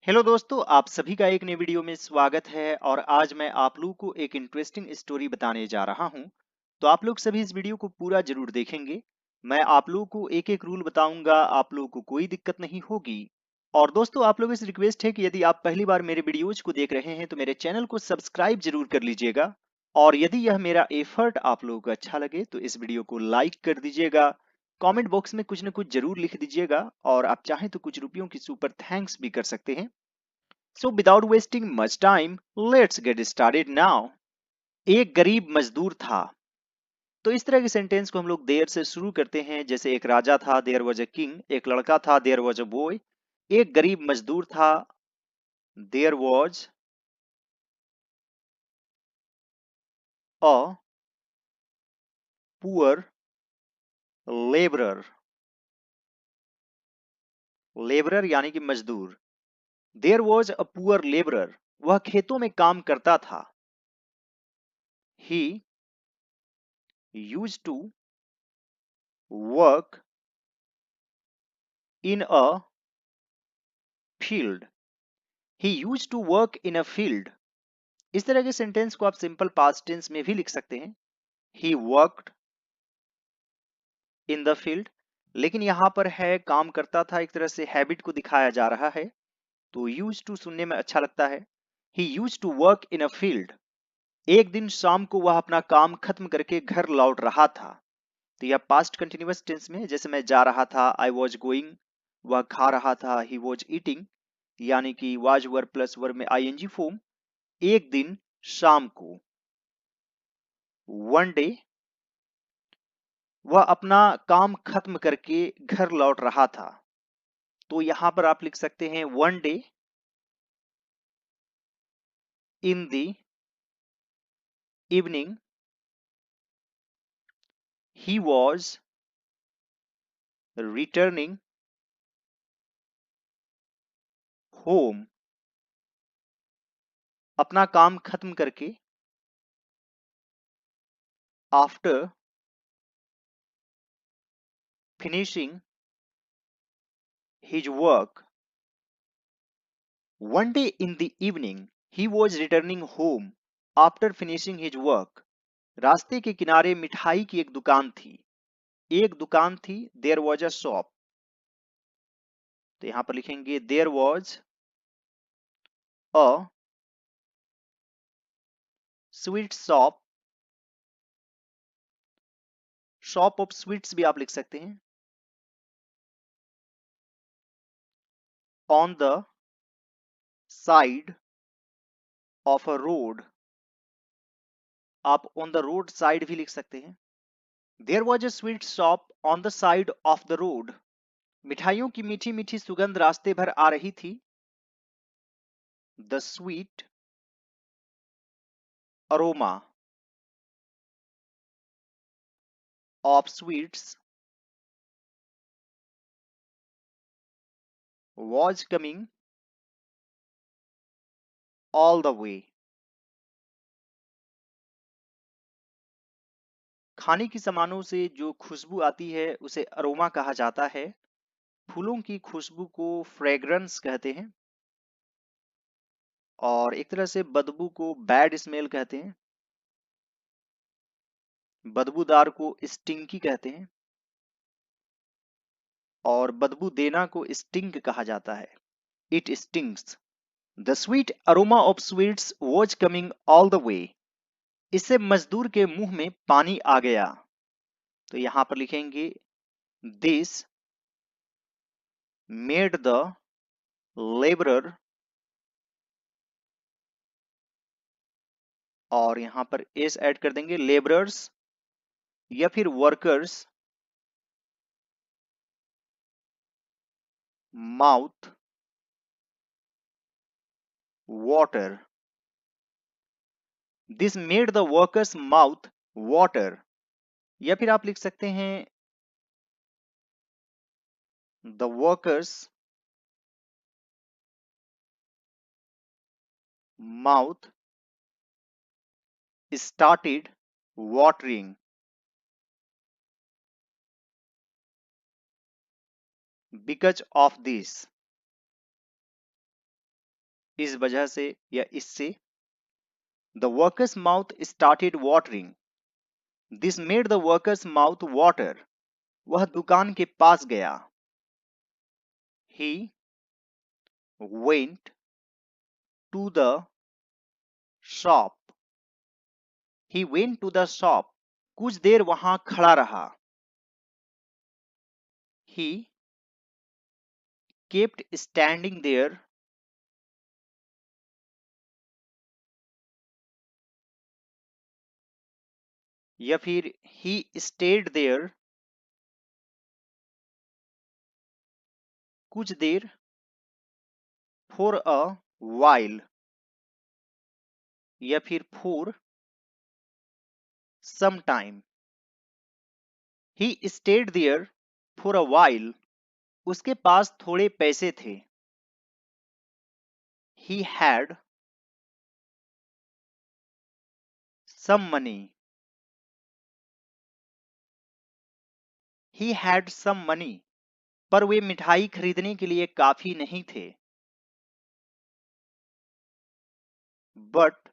Hello दोस्तों, आप सभी का एक नई वीडियो में स्वागत है और आज मैं आप लोगों को एक इंटरेस्टिंग स्टोरी बताने जा रहा हूं। तो आप लोग सभी इस वीडियो को पूरा जरूर देखेंगे। मैं आप लोगों को एक एक रूल बताऊंगा, आप लोगों को कोई दिक्कत नहीं होगी। और दोस्तों, आप लोगों से रिक्वेस्ट है कि यदि आप पहली बार मेरे वीडियोज को देख रहे हैं तो मेरे चैनल को सब्सक्राइब जरूर कर लीजिएगा। और यदि यह मेरा एफर्ट आप लोगों को अच्छा लगे तो इस वीडियो को लाइक कर दीजिएगा। कमेंट बॉक्स में कुछ न कुछ जरूर लिख दीजिएगा और आप चाहें तो कुछ रुपयों की सुपर थैंक्स भी कर सकते हैं। So without wasting much time, let's get started now. एक गरीब मजदूर था। तो इस तरह के सेंटेंस को हम लोग देयर से शुरू करते हैं, जैसे एक राजा था, देयर वाज अ किंग। एक लड़का था, देयर वाज अ बॉय। एक गरीब मजदूर था, there was a poor labourer. Labourer यानी कि मजदूर। There was a poor labourer, वह खेतों में काम करता था। He used to work in a field. He used to work in a field. इस तरह के सेंटेंस को आप सिंपल पास्ट टेंस में भी लिख सकते हैं। He worked in the field. लेकिन यहां पर है काम करता था, एक तरह से हैबिट को दिखाया जा रहा है, तो यूज टू सुनने में अच्छा लगता है। He use to work in a field. एक दिन शाम को वह अपना काम खत्म करके घर लौट रहा था। तो यह पास्ट कंटिन्यूअस टेंस में है, जैसे मैं जा रहा था, आई वॉज गोइंग। वह खा रहा था, ही वॉज ईटिंग, यानी कि वाज वर्ब प्लस वर्ब में आईएनजी फॉर्म। एक दिन शाम को, वन डे, वह अपना काम खत्म करके घर लौट रहा था। तो यहां पर आप लिख सकते हैं one day in the evening he was returning home. अपना काम खत्म करके, after finishing his work. One day in the evening he was returning home after finishing his work. रास्ते के किनारे मिठाई की एक दुकान थी। एक दुकान थी, देयर वॉज अ शॉप। तो यहां पर लिखेंगे there was a sweet shop. Shop of sweets भी आप लिख सकते हैं। On the side of a road. आप ऑन द रोड साइड भी लिख सकते हैं। There was a sweet shop on the side of the road. मिठाइयों की मीठी मीठी सुगंध रास्ते भर आ रही थी। The sweet aroma of sweets was coming all the way. खाने की सामानों से जो खुशबू आती है उसे अरोमा कहा जाता है। फूलों की खुशबू को फ्रेग्रेंस कहते हैं और एक तरह से बदबू को बैड स्मेल कहते हैं। बदबूदार को स्टिंकी कहते हैं और बदबू देना को स्टिंग कहा जाता है। It stings. The sweet aroma of sweets was coming all the way. इससे मजदूर के मुंह में पानी आ गया। तो यहां पर लिखेंगे दिस मेड द लेबरर। और यहां पर एस ऐड कर देंगे, लेबरर्स या फिर workers mouth water. This made the workers mouth water. या फिर आप लिख सकते हैं the workers mouth started watering because of this। इस वजह से या इससे। The workers mouth started watering, this made the workers mouth water, वह दुकान के पास गया। He went to the shop, he went to the shop, कुछ देर वहां खड़ा रहा। ही केप्ट स्टैंडिंग देयर, या फिर ही स्टेड देयर, कुछ देर, फॉर अ वाइल, या फिर for some time. He stayed there for a while, उसके पास थोड़े पैसे थे। He had some money, he had some money, पर वे मिठाई खरीदने के लिए काफी नहीं थे। But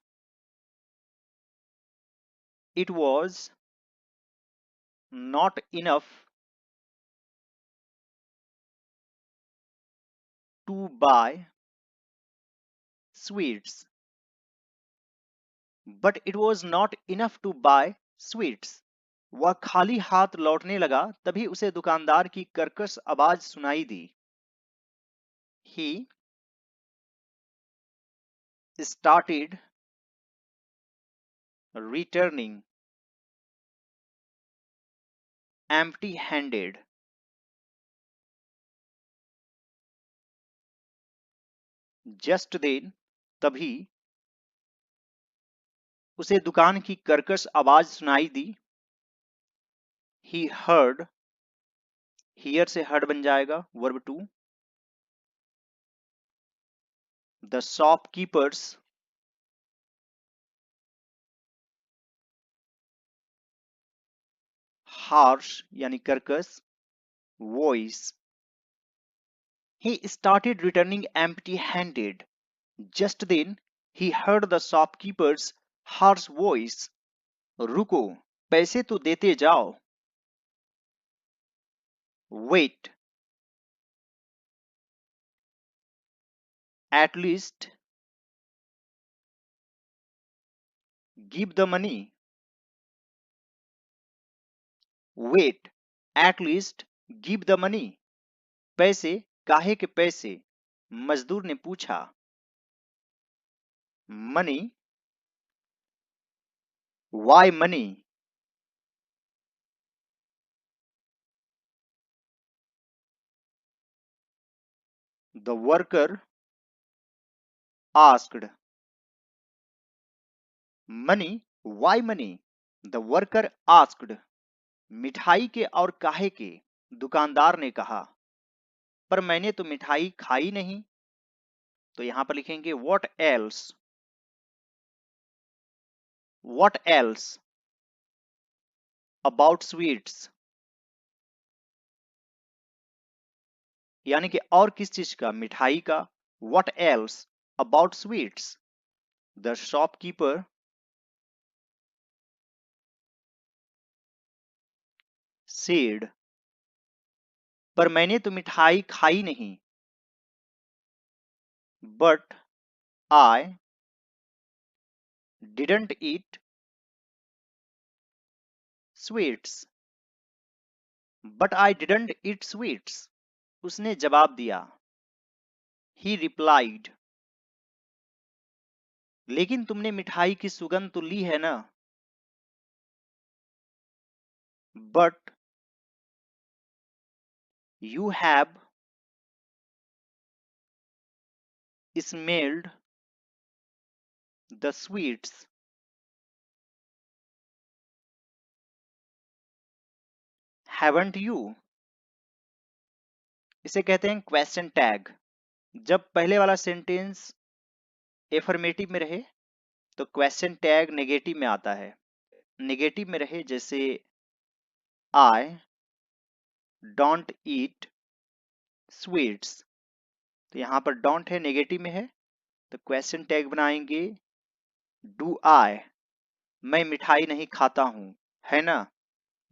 it was not enough to buy sweets, but it was not enough to buy sweets, वह खाली हाथ लौटने लगा तभी उसे दुकानदार की कर्कश आवाज सुनाई दी। He started returning empty handed, just then, तभी उसे दुकान की कर्कश आवाज सुनाई दी। ही हर्ड, हियर से हर्ड बन जाएगा verb two, the shopkeeper's harsh यानी कर्कश voice. He started returning empty handed, just then he heard the shopkeeper's harsh voice, रुको, पैसे तो देते जाओ। Wait, at least, give the money, wait, at least, give the money, पैसे, काहे के पैसे, मजदूर ने पूछा। Money, why money, the worker asked, money, why money, the worker asked, मिठाई के और काहे के, दुकानदार ने कहा। पर मैंने तो मिठाई खाई नहीं, तो यहां पर लिखेंगे what else, what else about sweets, यानी कि और किस चीज का, मिठाई का। What else about sweets, the shopkeeper said, पर मैंने तो मिठाई खाई नहीं। But I didn't eat sweets, but I didn't eat sweets, उसने जवाब दिया। ही रिप्लाइड, लेकिन तुमने मिठाई की सुगंध तो ली है ना। But you have smelled the sweets, haven't you, इसे कहते हैं क्वेश्चन टैग। जब पहले वाला सेंटेंस एफर्मेटिव में रहे तो क्वेश्चन टैग नेगेटिव में आता है। नेगेटिव में रहे जैसे आई डोंट ईट स्वीट्स, तो यहाँ पर डोंट है, नेगेटिव में है, तो क्वेश्चन टैग बनाएंगे डू आई, मैं मिठाई नहीं खाता हूं, है ना।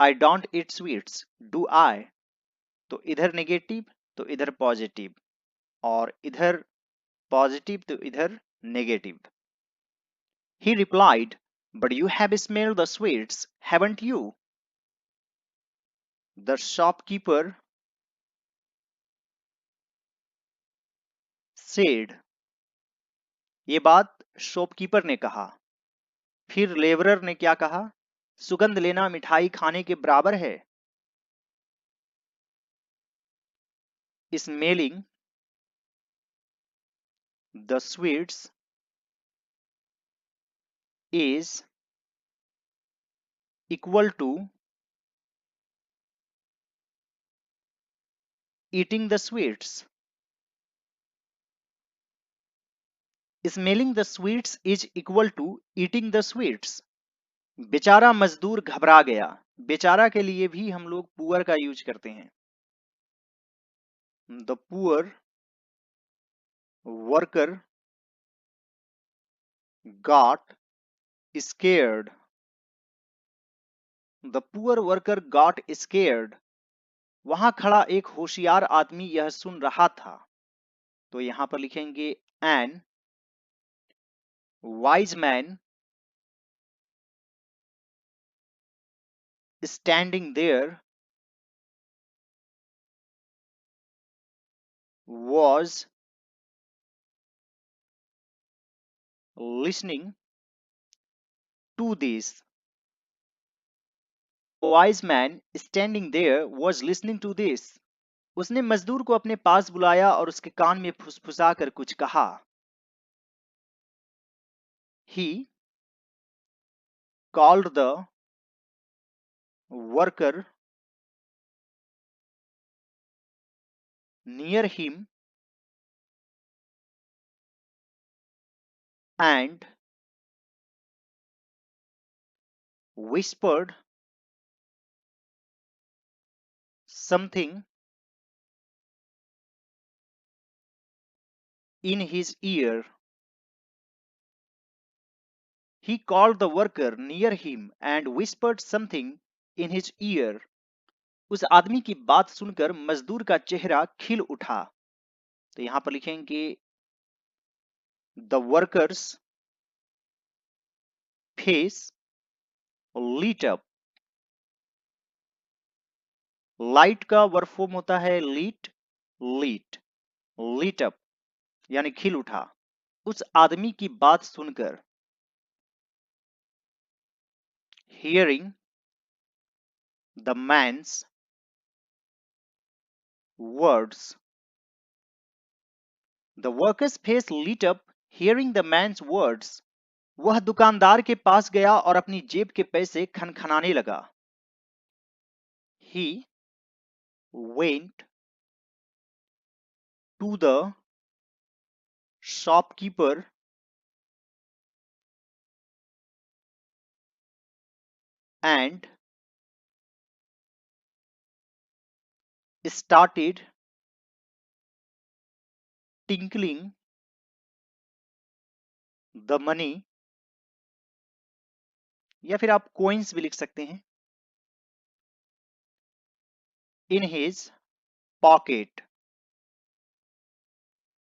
I don't eat sweets, do I, तो इधर नेगेटिव तो इधर पॉजिटिव, और इधर पॉजिटिव तो इधर negative. He replied, but you have smelled the sweets, haven't you? The shopkeeper said, ये बात शॉपकीपर ने कहा। फिर लेबरर ने क्या कहा? सुगंध लेना मिठाई खाने के बराबर है। Smelling the sweets is equal to eating the sweets. Smelling the sweets is equal to eating the sweets. बेचारा मजदूर घबरा गया। बेचारा के लिए भी हम लोग पुअर का यूज करते हैं। The poor worker got scared. The poor worker got scared. वहां खड़ा एक होशियार आदमी यह सुन रहा था। तो यहां पर लिखेंगे an wise man standing there was listening to this. Wise man standing there was listening to this. उसने मजदूर को अपने पास बुलाया और उसके कान में फुसफुसा कर कुछ कहा। He called the worker near him and whispered something in his ear. He called the worker near him and whispered something in his ear. उस आदमी की बात सुनकर मजदूर का चेहरा खिल उठा। तो यहां पर लिखेंगे the worker's face lit up. Light का वर्ब फॉर्म होता है lit, lit, lit up यानी खिल उठा। उस आदमी की बात सुनकर hearing the man's words. The worker's face lit up hearing the man's words. वह दुकानदार के पास गया और अपनी जेब के पैसे खनखनाने लगा। He went to the shopkeeper and started tinkling the money, या फिर आप coins भी लिख सकते हैं, in his pocket.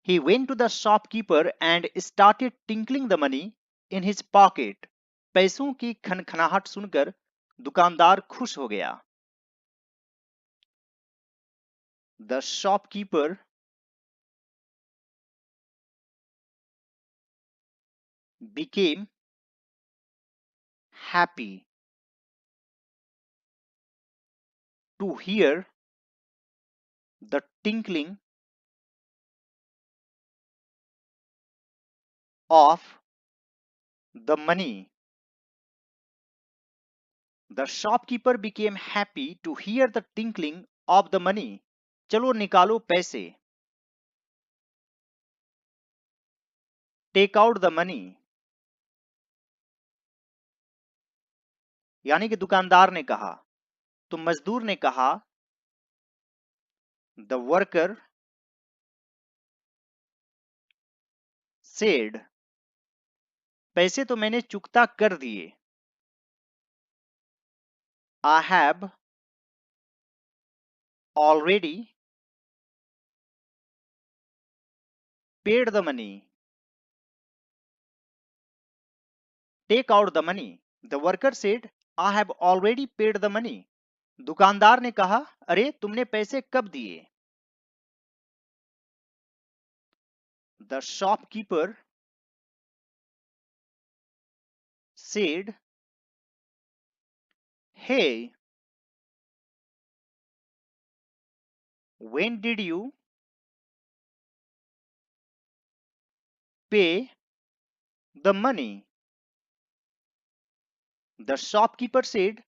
He went to the shopkeeper and started tinkling the money in his pocket. पैसों की खनखनाहट सुनकर दुकानदार खुश हो गया। The shopkeeper became happy to hear the tinkling of the money. The shopkeeper became happy to hear the tinkling of the money. चलो निकालो पैसे। Take out the money. यानी कि दुकानदार ने कहा। तो मजदूर ने कहा the worker said, पैसे तो मैंने चुकता कर दिए। I have already paid the money. Take out the money. The worker said, I have already paid the money. दुकानदार ने कहा, अरे तुमने पैसे कब दिए? The shopkeeper said, hey, when did you pay the money? The shopkeeper said,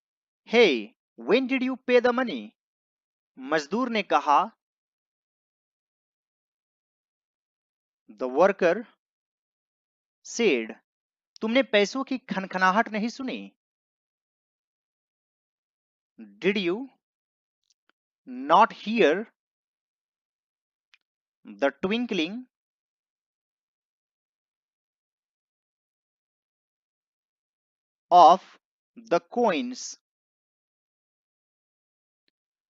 hey, when did you pay the money? मजदूर ने कहा, the worker said, तुमने पैसों की खनखनाहट नहीं सुनी? Did you not hear the twinkling of the coins?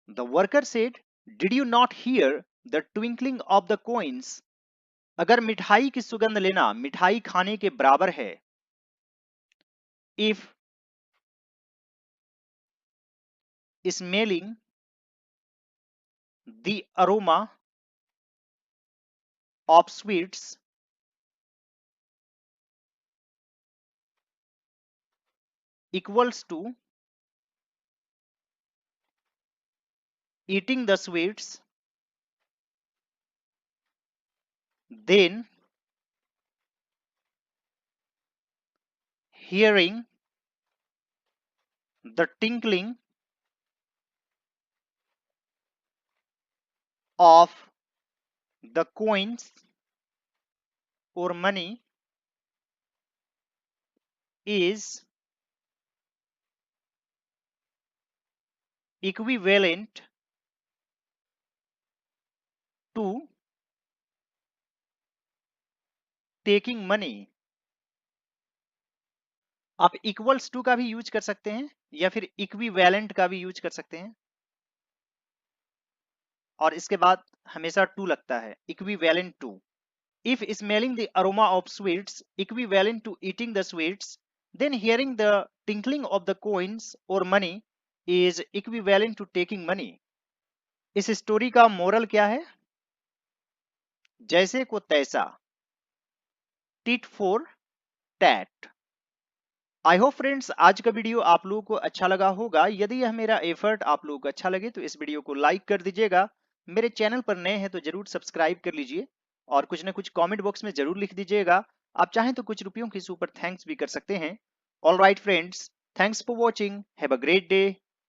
The worker said, did you not hear the twinkling of the coins? अगर मिठाई की सुगंध लेना मिठाई खाने के बराबर है, if smelling the aroma of sweets equals to eating the sweets, then hearing the tinkling of the coins or money is equivalent to taking money. आप इक्वल्स टू का भी यूज कर सकते हैं या फिर इक्विवेलेंट का भी यूज कर सकते हैं, और इसके बाद हमेशा टू लगता है, equivalent to. If smelling the aroma of sweets equivalent to eating the sweets, then hearing the tinkling of the coins और money is equivalent to taking money. इस स्टोरी का मोरल क्या है? जैसे को तैसा, tit for tat. I hope friends आज का वीडियो आप लोगों को अच्छा लगा होगा। यदि यह मेरा एफर्ट आप लोगों को अच्छा लगे तो इस वीडियो को लाइक कर दीजिएगा। मेरे चैनल पर नए हैं तो जरूर सब्सक्राइब कर लीजिए और कुछ ना कुछ कमेंट बॉक्स में जरूर लिख दीजिएगा। आप चाहें तो कुछ रुपयों के ऊपर थैंक्स भी कर सकते हैं। All right friends, thanks for watching, have a great day.